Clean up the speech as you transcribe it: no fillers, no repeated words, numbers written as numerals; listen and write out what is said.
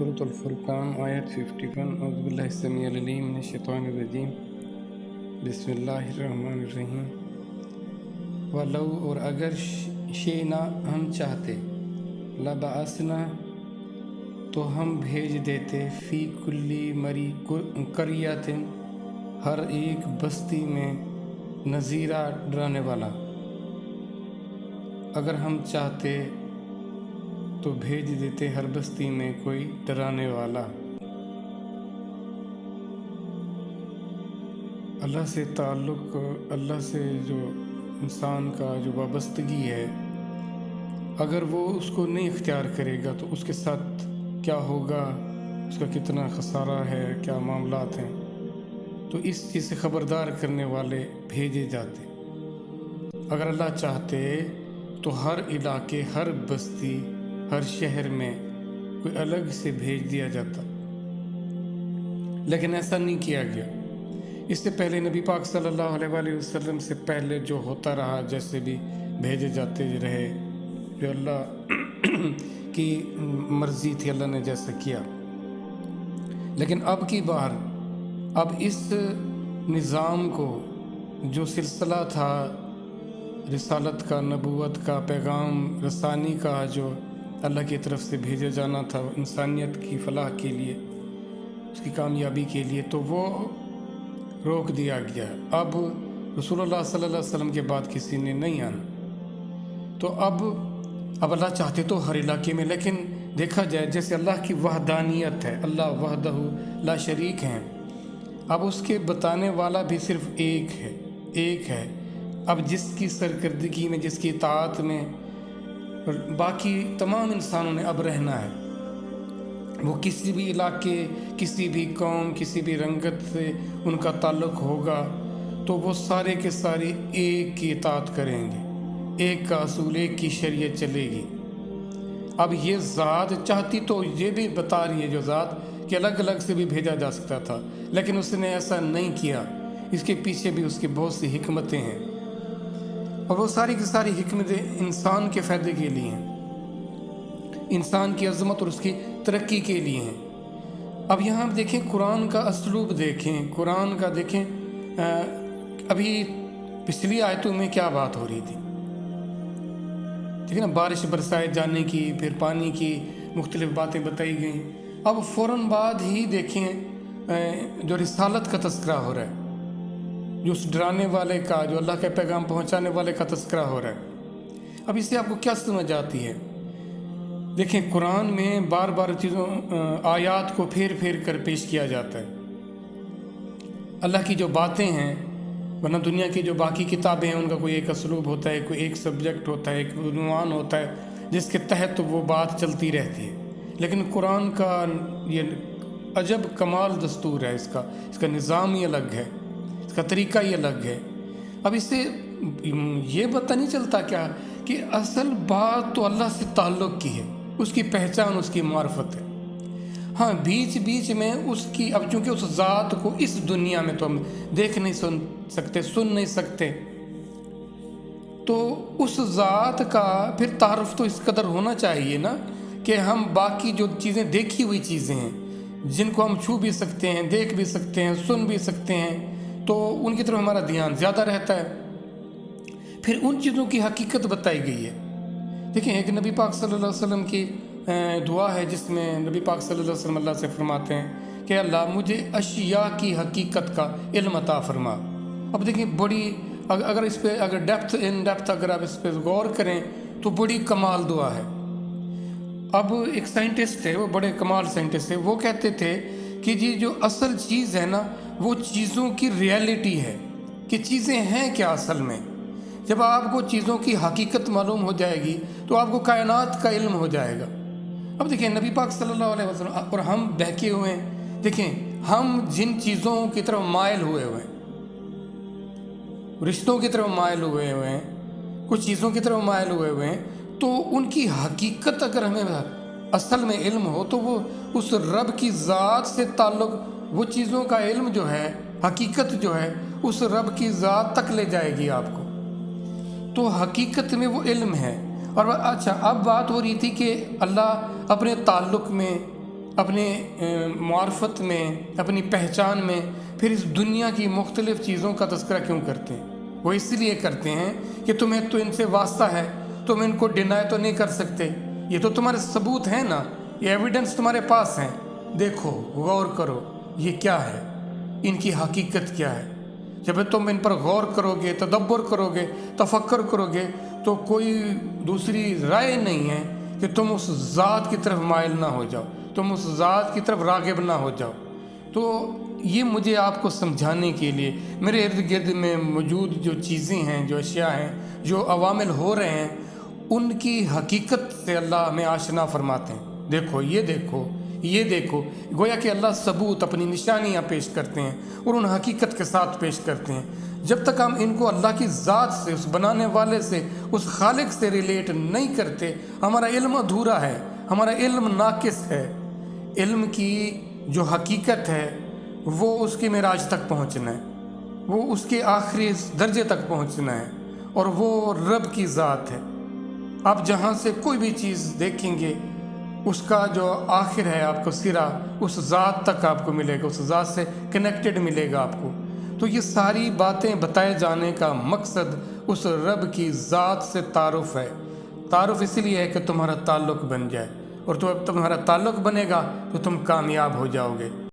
سورۃ الفرقان آیت 51 اعوذ باللہ السمیع العلیم من الشیطان الرجیم بسم اللہ الرحمن الرحیم وَلَوْ اور اگر شئنا ہم چاہتے لَبَعَثْنَا تو ہم بھیج دیتے فی کلی مری قریۃ ہر ایک بستی میں نذیرہ ڈرانے والا۔ اگر ہم چاہتے تو بھیج دیتے ہر بستی میں کوئی ڈرانے والا۔ اللہ سے تعلق، اللہ سے جو انسان کا جو وابستگی ہے، اگر وہ اس کو نہیں اختیار کرے گا تو اس کے ساتھ کیا ہوگا، اس کا کتنا خسارہ ہے، کیا معاملات ہیں، تو اس چیز سے خبردار کرنے والے بھیجے جاتے۔ اگر اللہ چاہتے تو ہر علاقے، ہر بستی، ہر شہر میں کوئی الگ سے بھیج دیا جاتا، لیکن ایسا نہیں کیا گیا۔ اس سے پہلے نبی پاک صلی اللہ علیہ وآلہ وسلم سے پہلے جو ہوتا رہا، جیسے بھی بھیجے جاتے رہے، جو اللہ کی مرضی تھی، اللہ نے جیسا کیا۔ لیکن اب کی بار، اب اس نظام کو، جو سلسلہ تھا رسالت کا، نبوت کا، پیغام رسانی کا، جو اللہ کی طرف سے بھیجا جانا تھا انسانیت کی فلاح کے لیے، اس کی کامیابی کے لیے، تو وہ روک دیا گیا۔ اب رسول اللہ صلی اللہ علیہ وسلم کے بعد کسی نے نہیں آنا۔ تو اب اللہ چاہتے تو ہر علاقے میں، لیکن دیکھا جائے جیسے اللہ کی وحدانیت ہے، اللہ وحدہ لا شریک ہیں، اب اس کے بتانے والا بھی صرف ایک ہے۔ اب جس کی سرکردگی میں، جس کی اطاعت میں باقی تمام انسانوں نے اب رہنا ہے، وہ کسی بھی علاقے، کسی بھی قوم، کسی بھی رنگت سے ان کا تعلق ہوگا، تو وہ سارے کے سارے ایک کی اطاعت کریں گے، ایک کا اصول، ایک کی شریعت چلے گی۔ اب یہ ذات چاہتی تو یہ بھی بتا رہی ہے، جو ذات کہ الگ الگ سے بھی بھیجا جا سکتا تھا، لیکن اس نے ایسا نہیں کیا۔ اس کے پیچھے بھی اس کی بہت سی حکمتیں ہیں، اور وہ ساری کی ساری حکمتیں انسان کے فائدے کے لیے ہیں، انسان کی عظمت اور اس کی ترقی کے لیے ہیں۔ اب یہاں دیکھیں، قرآن کا اسلوب دیکھیں، قرآن کا دیکھیں، ابھی پچھلی آیتوں میں کیا بات ہو رہی تھی، ٹھیک ہے نا، بارش برسائے جانے کی، پھر پانی کی مختلف باتیں بتائی گئیں۔ اب فوراً بعد ہی دیکھیں جو رسالت کا تذکرہ ہو رہا ہے، جو اس ڈرانے والے کا، جو اللہ کا پیغام پہنچانے والے کا تذکرہ ہو رہا ہے۔ اب اس سے آپ کو کیا سمجھ آتی ہے؟ دیکھیں، قرآن میں بار بار آیات کو پھیر کر پیش کیا جاتا ہے۔ اللہ کی جو باتیں ہیں، ورنہ دنیا کی جو باقی کتابیں ہیں، ان کا کوئی ایک اسلوب ہوتا ہے، کوئی ایک سبجیکٹ ہوتا ہے، ایک عنوان ہوتا ہے، جس کے تحت وہ بات چلتی رہتی ہے۔ لیکن قرآن کا یہ عجب کمال دستور ہے، اس کا نظام ہی الگ ہے، اس کا طریقہ ہی الگ ہے۔ اب اس سے یہ پتہ نہیں چلتا کیا کہ اصل بات تو اللہ سے تعلق کی ہے، اس کی پہچان، اس کی معرفت ہے۔ ہاں، بیچ میں اس کی، اب چونکہ اس ذات کو اس دنیا میں تو ہم دیکھ نہیں سن نہیں سکتے، تو اس ذات کا پھر تعارف تو اس قدر ہونا چاہیے نا، کہ ہم باقی جو چیزیں، دیکھی ہوئی چیزیں ہیں، جن کو ہم چھو بھی سکتے ہیں، دیکھ بھی سکتے ہیں، سن بھی سکتے ہیں، تو ان کی طرف ہمارا دھیان زیادہ رہتا ہے۔ پھر ان چیزوں کی حقیقت بتائی گئی ہے۔ دیکھیں، ایک نبی پاک صلی اللہ علیہ وسلم کی دعا ہے، جس میں نبی پاک صلی اللہ علیہ وسلم اللہ سے فرماتے ہیں کہ اللہ مجھے اشیاء کی حقیقت کا علم عطا فرما۔ اب دیکھیں، بڑی، اگر اس پہ ان ڈیپتھ اگر آپ اس پہ غور کریں تو بڑی کمال دعا ہے۔ اب ایک سائنٹسٹ ہے، وہ بڑے کمال سائنٹسٹ ہے، وہ کہتے تھے کہ جی جو اصل چیز ہے نا، وہ چیزوں کی ریئلٹی ہے، کہ چیزیں ہیں کیا اصل میں۔ جب آپ کو چیزوں کی حقیقت معلوم ہو جائے گی تو آپ کو کائنات کا علم ہو جائے گا۔ اب دیکھیں، نبی پاک صلی اللہ علیہ وسلم، اور ہم بہکے ہوئے ہیں، دیکھیں ہم جن چیزوں کی طرف مائل ہوئے ہیں، رشتوں کی طرف مائل ہوئے ہیں، کچھ چیزوں کی طرف مائل ہوئے ہیں، تو ان کی حقیقت اگر ہمیں اصل میں علم ہو تو وہ اس رب کی ذات سے تعلق، وہ چیزوں کا علم جو ہے، حقیقت جو ہے، اس رب کی ذات تک لے جائے گی آپ کو۔ تو حقیقت میں وہ علم ہے۔ اور اچھا، اب بات ہو رہی تھی کہ اللہ اپنے تعلق میں اپنے معرفت میں، اپنی پہچان میں پھر اس دنیا کی مختلف چیزوں کا تذکرہ کیوں کرتے ہیں؟ وہ اس لیے کرتے ہیں کہ تمہیں تو ان سے واسطہ ہے، تم ان کو ڈینائی تو نہیں کر سکتے، یہ تو تمہارے ثبوت ہیں نا، یہ ایویڈنس تمہارے پاس ہیں، دیکھو غور کرو یہ کیا ہے، ان کی حقیقت کیا ہے۔ جب تم ان پر غور کرو گے، تدبر کرو گے، تفکر کرو گے، تو کوئی دوسری رائے نہیں ہے کہ تم اس ذات کی طرف مائل نہ ہو جاؤ، تم اس ذات کی طرف راغب نہ ہو جاؤ۔ تو یہ مجھے آپ کو سمجھانے کے لیے میرے ارد گرد میں موجود جو چیزیں ہیں، جو اشیاء ہیں، جو عوامل ہو رہے ہیں، ان کی حقیقت سے اللہ ہمیں آشنا فرماتے ہیں۔ دیکھو یہ دیکھو، گویا کہ اللہ ثبوت، اپنی نشانیاں پیش کرتے ہیں اور ان حقیقت کے ساتھ پیش کرتے ہیں۔ جب تک ہم ان کو اللہ کی ذات سے، اس بنانے والے سے، اس خالق سے ریلیٹ نہیں کرتے، ہمارا علم ادھورا ہے، ہمارا علم ناقص ہے۔ علم کی جو حقیقت ہے وہ اس کی معراج تک پہنچنا ہے، وہ اس کے آخری درجے تک پہنچنا ہے، اور وہ رب کی ذات ہے۔ آپ جہاں سے کوئی بھی چیز دیکھیں گے، اس کا جو آخر ہے، آپ کو سرا اس ذات تک آپ کو ملے گا، اس ذات سے کنیکٹڈ ملے گا آپ کو۔ تو یہ ساری باتیں بتائے جانے کا مقصد اس رب کی ذات سے تعارف ہے۔ تعارف اس لیے ہے کہ تمہارا تعلق بن جائے، اور تو اب تمہارا تعلق بنے گا تو تم کامیاب ہو جاؤ گے۔